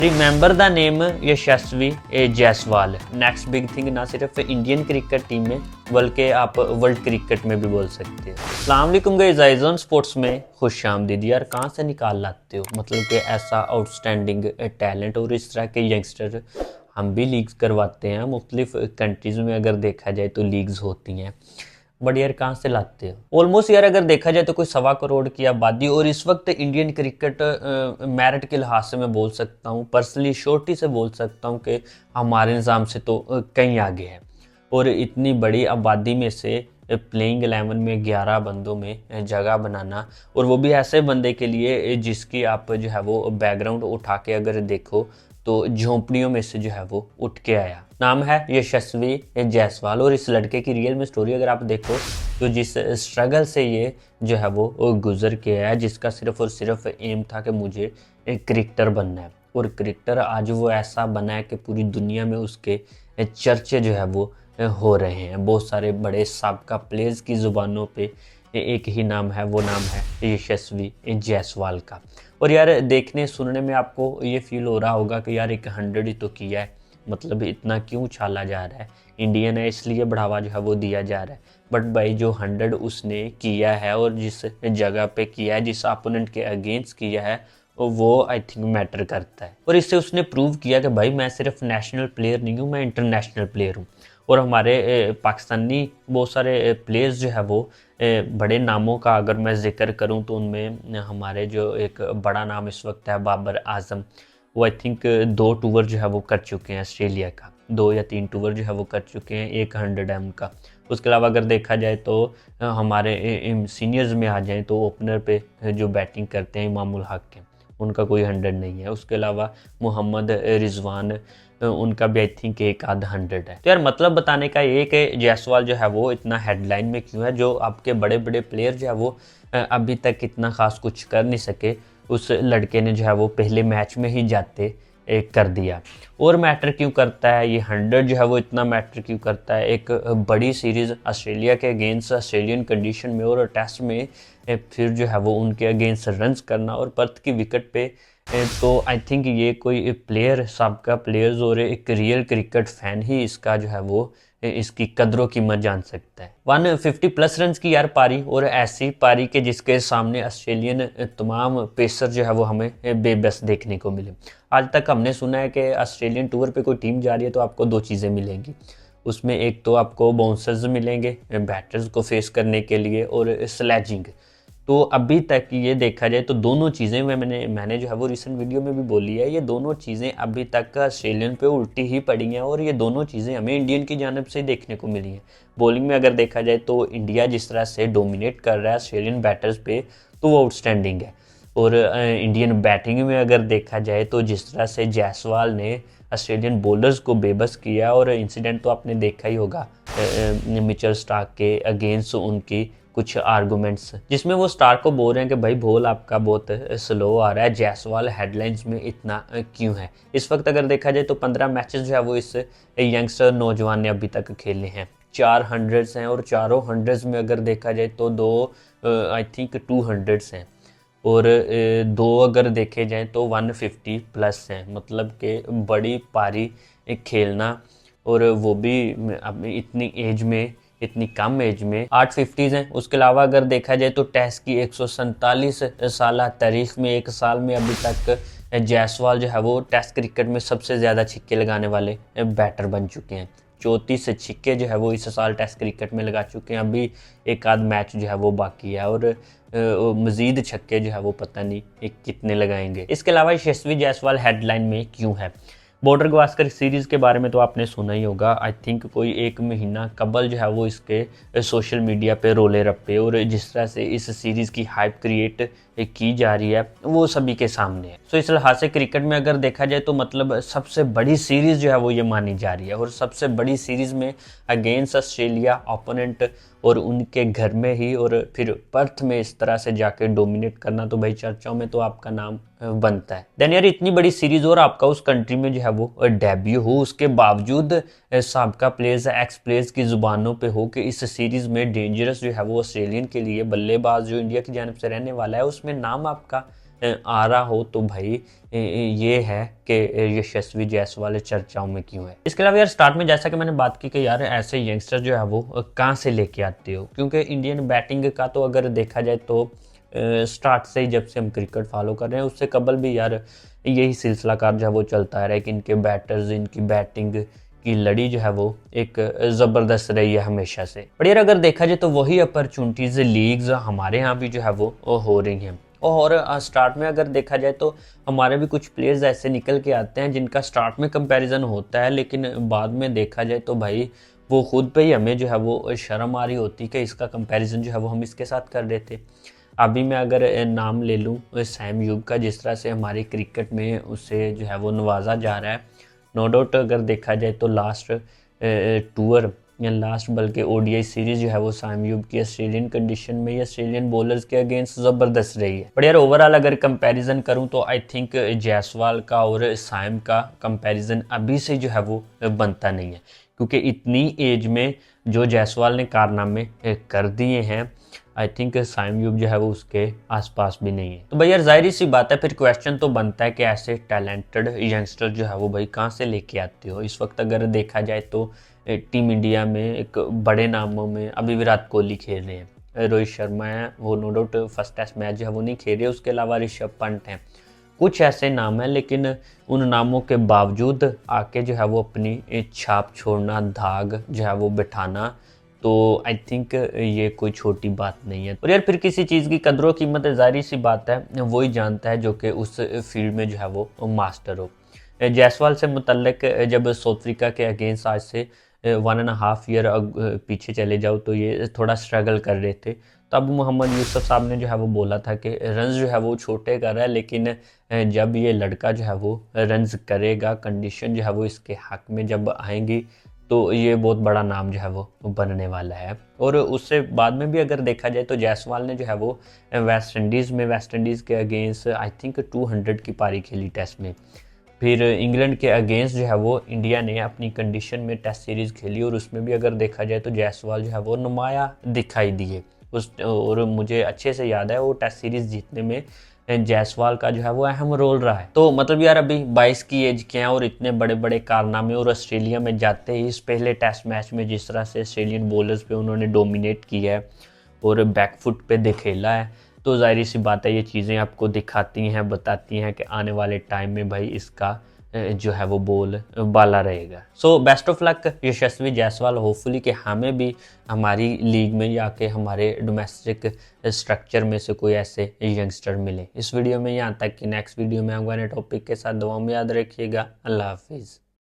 Remember the name Yashasvi Jaiswal. Next big thing ना सिर्फ Indian cricket team में बल्कि आप वर्ल्ड क्रिकेट में भी बोल सकते हो। अस्सलाम वालेकुम गाइस, आइज़ स्पोर्ट्स में खुश आमदीद। यार कहाँ से निकाल लाते हो, मतलब कि ऐसा आउटस्टैंडिंग टैलेंट और इस तरह के यंगस्टर। हम भी लीग्स करवाते हैं मुख्तलिफ कंट्रीज़ में, अगर देखा जाए तो लीग्स होती हैं, बट यार कहाँ से लाते हो। ऑलमोस्ट यार अगर देखा जाए तो कोई 1.25 करोड़ की आबादी, और इस वक्त इंडियन क्रिकेट मेरिट के लिहाज से मैं बोल सकता हूँ, पर्सनली श्योरिटी से बोल सकता हूँ कि हमारे निज़ाम से तो कहीं आगे है। और इतनी बड़ी आबादी में से प्लेइंग 11 में 11 बंदों में जगह बनाना, और वो भी ऐसे बंदे के लिए जिसकी आप जो है वो बैकग्राउंड उठा के अगर देखो तो झोंपड़ियों में से जो है वो उठ के आया। नाम है यशस्वी जायसवाल, और इस लड़के की रियल में स्टोरी अगर आप देखो तो जिस स्ट्रगल से ये जो है वो गुजर के आया, जिसका सिर्फ और सिर्फ एम था कि मुझे एक क्रिकेटर बनना है, और क्रिकेटर आज वो ऐसा बना है कि पूरी दुनिया में उसके चर्चे जो है वो हो रहे हैं। बहुत सारे बड़े साबका प्लेयर्स की ज़ुबानों पे एक ही नाम है, वो नाम है यशस्वी जायसवाल का। और यार देखने सुनने में आपको ये फील हो रहा होगा कि यार एक 100 ही तो किया है, मतलब इतना क्यों उछाला जा रहा है, इंडियन है इसलिए बढ़ावा जो है वो दिया जा रहा है। बट भाई जो 100 उसने किया है और जिस जगह पे किया है, जिस अपोनेंट के अगेंस्ट किया है, वो आई थिंक मैटर करता है। और इससे उसने प्रूव किया कि भाई मैं सिर्फ नेशनल प्लेयर नहीं हूँ, मैं इंटरनेशनल प्लेयर हूँ। और हमारे पाकिस्तानी बहुत सारे प्लेयर्स जो है वो बड़े नामों का अगर मैं जिक्र करूं तो उनमें हमारे जो एक बड़ा नाम इस वक्त है बाबर आजम, वो आई थिंक 2 टूर जो है वो कर चुके हैं ऑस्ट्रेलिया का, 2 या 3 टूर जो है वो कर चुके हैं, एक 100 का। उसके अलावा अगर देखा जाए तो हमारे सीनियर्स में आ जाएं तो ओपनर पे जो बैटिंग करते हैं इमामुल हक के, उनका कोई 100 नहीं है। उसके अलावा मोहम्मद रिजवान, उनका भी आई थिंक एक आध 100 है। तो यार मतलब बताने का ये कि जायसवाल जो है वो इतना हेडलाइन में क्यों है, जो आपके बड़े बड़े प्लेयर जो है वो अभी तक इतना खास कुछ कर नहीं सके, उस लड़के ने जो है वो पहले मैच में ही जाते कर दिया। और मैटर क्यों करता है ये 100 जो है वो इतना मैटर क्यों करता है, एक बड़ी सीरीज़ ऑस्ट्रेलिया के अगेंस्ट ऑस्ट्रेलियन कंडीशन में और टेस्ट में फिर जो है वो उनके अगेंस्ट रन्स करना और पर्थ की विकेट पे, तो आई थिंक ये कोई प्लेयर, साबका प्लेयर्स और एक रियल क्रिकेट फैन ही इसका जो है वो इसकी कदरों कीमत जान सकता है। 150 प्लस रन की यार पारी, और ऐसी पारी के जिसके सामने ऑस्ट्रेलियन तमाम पेसर जो है वो हमें बेबस देखने को मिले। आज तक हमने सुना है कि ऑस्ट्रेलियन टूर पे कोई टीम जा रही है तो आपको 2 चीज़ें मिलेंगी, उसमें एक तो आपको बाउंसर्स मिलेंगे बैटर्स को फेस करने के लिए, और स्लैजिंग। तो अभी तक ये देखा जाए तो दोनों चीज़ें मैंने जो है वो रिसेंट वीडियो में भी बोली है, ये दोनों चीज़ें अभी तक ऑस्ट्रेलियन पे उल्टी ही पड़ी हैं, और ये दोनों चीज़ें हमें इंडियन की जानब से देखने को मिली हैं। बॉलिंग में अगर देखा जाए तो इंडिया जिस तरह से डोमिनेट कर रहा है ऑस्ट्रेलियन बैटर्स पे, तो वो आउटस्टैंडिंग है। और इंडियन बैटिंग में अगर देखा जाए तो जिस तरह से जायसवाल ने ऑस्ट्रेलियन बॉलर्स को बेबस किया, और इंसिडेंट तो आपने देखा ही होगा मिचेल स्टार्क के अगेंस्ट उनकी कुछ आर्गूमेंट्स, जिसमें वो स्टार्क को बोल रहे हैं कि भाई बॉल आपका बहुत स्लो आ रहा है, जायसवाल हेडलाइंस में इतना क्यों है। इस वक्त अगर देखा जाए तो 15 मैचेस जो है वो इस यंगस्टर नौजवान ने अभी तक खेले हैं, 4 100s हैं, और चारों 100s में अगर देखा जाए तो 2 आई थिंक 200s हैं, और 2 अगर देखे जाएँ तो 150 प्लस हैं। मतलब कि बड़ी पारी खेलना, और वो भी इतनी एज में, इतनी कम एज में 850s हैं। उसके अलावा अगर देखा जाए तो टेस्ट की 147 साल तारीख में एक साल में अभी तक जायसवाल जो है वो टेस्ट क्रिकेट में सबसे ज़्यादा छिक्के लगाने वाले बैटर बन चुके हैं। 34 छिक्के जो है वो इस साल टेस्ट क्रिकेट में लगा चुके हैं। अभी एक आध मैच जो है वो बाकी है, और मज़ीद छक्के जो है वो पता नहीं कितने लगाएंगे। इसके अलावा यशस्वी जायसवाल हेडलाइन में क्यों है। बॉर्डर गवास्कर सीरीज़ के बारे में तो आपने सुना ही होगा। आई थिंक कोई 1 महीना कबल जो है वो इसके सोशल मीडिया पे रोले रप्पे, और जिस तरह से इस सीरीज़ की हाइप क्रिएट की जा रही है वो सभी के सामने है। सो इस लिहाज से क्रिकेट में अगर देखा जाए तो मतलब सबसे बड़ी सीरीज़ जो है वो ये मानी जा रही है, और सबसे बड़ी सीरीज़ में अगेंस्ट ऑस्ट्रेलिया ओपोनेंट, और उनके घर में ही, और फिर पर्थ में इस तरह से जाके डोमिनेट करना, तो भाई चर्चाओं में तो आपका नाम बनता है। देन यार इतनी बड़ी सीरीज और आपका उस कंट्री में जो है वो डेब्यू हो, उसके बावजूद साबका प्लेयर्स, एक्स प्लेयर्स की जुबानों पे हो कि इस सीरीज में डेंजरस जो है वो ऑस्ट्रेलियन के लिए बल्लेबाज जो इंडिया की जानब से रहने वाला है, उसमें नाम आपका आ रहा हो तो भाई ये है कि यशस्वी जायसवाल चर्चाओं में क्यों है। इसके अलावा यार स्टार्ट में जैसा कि मैंने बात की कि यार ऐसे यंगस्टर जो है वो कहाँ से लेके आते हो, क्योंकि इंडियन बैटिंग का तो अगर देखा जाए तो स्टार्ट से ही जब से हम क्रिकेट फॉलो कर रहे हैं उससे कबल भी यार यही सिलसिलाकार जो है वो चलता आ रहा है कि इनके बैटर्स, इनकी बैटिंग की लड़ी जो है वो एक ज़बरदस्त रही है हमेशा से। पर यार अगर देखा जाए तो वही अपॉर्चुनिटीज़ लीग्स हमारे यहाँ भी जो है वो हो रही हैं। और स्टार्ट में अगर देखा जाए तो हमारे भी कुछ प्लेयर्स ऐसे निकल के आते हैं जिनका स्टार्ट में कंपैरिजन होता है, लेकिन बाद में देखा जाए तो भाई वो खुद पे ही हमें जो है वो शर्म आ रही होती कि इसका कंपैरिजन जो है वो हम इसके साथ कर रहे थे। अभी मैं अगर नाम ले लूँ सैम यूब का, जिस तरह से हमारी क्रिकेट में उसे जो है वो नवाजा जा रहा है, नो डाउट अगर देखा जाए तो लास्ट टूर या लास्ट बल्कि ओडीआई सीरीज जो है वो सैम यूब की ऑस्ट्रेलियन कंडीशन में या ऑस्ट्रेलियन बॉलर्स के अगेंस्ट ज़बरदस्त रही है। बट यार ओवरऑल अगर कंपैरिजन करूं तो आई थिंक जायसवाल का और सैम का कंपैरिजन अभी से जो है वो बनता नहीं है, क्योंकि इतनी एज में जो जायसवाल ने कारनामे कर दिए हैं आई थिंक सैम यूब जो है वो उसके आसपास भी नहीं है। तो भाई यार जाहिर सी बात है, फिर क्वेश्चन तो बनता है कि ऐसे टैलेंटेड यंगस्टर जो है वो भाई कहाँ से लेके आते हो। इस वक्त अगर देखा जाए तो टीम इंडिया में एक बड़े नामों में अभी विराट कोहली खेल रहे हैं, रोहित शर्मा है, वो no doubt first test match जो है वो नहीं खेल रहे, उसके अलावा ऋषभ पंत हैं, कुछ ऐसे नाम हैं, लेकिन उन नामों के बावजूद आके जो है वो अपनी छाप छोड़ना, धाग जो है वो बिठाना, तो आई थिंक ये कोई छोटी बात नहीं है। और यार फिर किसी चीज़ की कदरों कीमत जाहिर सी बात है वही जानता है जो कि उस फील्ड में जो है वो मास्टर हो। जायसवाल से मुतल्लिक जब साउथ अफ्रीका के अगेंस्ट आज से 1.5 ईयर पीछे चले जाओ तो ये थोड़ा स्ट्रगल कर रहे थे, तब मोहम्मद यूसुफ साहब ने जो है वो बोला था कि रन्स जो है वो छोटे कर रहा है, लेकिन जब ये लड़का जो है वो रन्स करेगा, कंडीशन जो है वो इसके हक में जब आएंगी तो ये बहुत बड़ा नाम जो है वो बनने वाला है। और उससे बाद में भी अगर देखा जाए तो जायसवाल ने जो है वो वेस्ट इंडीज़ के अगेंस्ट आई थिंक 200 की पारी खेली टेस्ट में। फिर इंग्लैंड के अगेंस्ट जो है वो इंडिया ने अपनी कंडीशन में टेस्ट सीरीज़ खेली और उसमें भी अगर देखा जाए तो जायसवाल जो है वो नुमाया दिखाई दिए उस, और मुझे अच्छे से याद है वो टेस्ट सीरीज़ जीतने में जायसवाल का जो है वो अहम रोल रहा है। तो मतलब यार अभी 22 की एज के हैं और इतने बड़े बड़े कारनामे, और ऑस्ट्रेलिया में जाते ही इस पहले टेस्ट मैच में जिस तरह से ऑस्ट्रेलियन बॉलर्स पे उन्होंने डोमिनेट किया है और बैकफुट पे दिखेला है, तो जाहिर सी बात है ये चीज़ें आपको दिखाती हैं, बताती हैं कि आने वाले टाइम में भाई इसका जो है वो बोल बाला रहेगा। So best of luck Yashasvi Jaiswal, hopefully कि हमें भी हमारी लीग में या कि हमारे डोमेस्टिक स्ट्रक्चर में से कोई ऐसे यंगस्टर मिले। इस वीडियो में यहाँ तक कि नेक्स्ट वीडियो में आऊँगा नए टॉपिक के साथ। दुआ में याद रखिएगा। अल्लाह हाफिज़।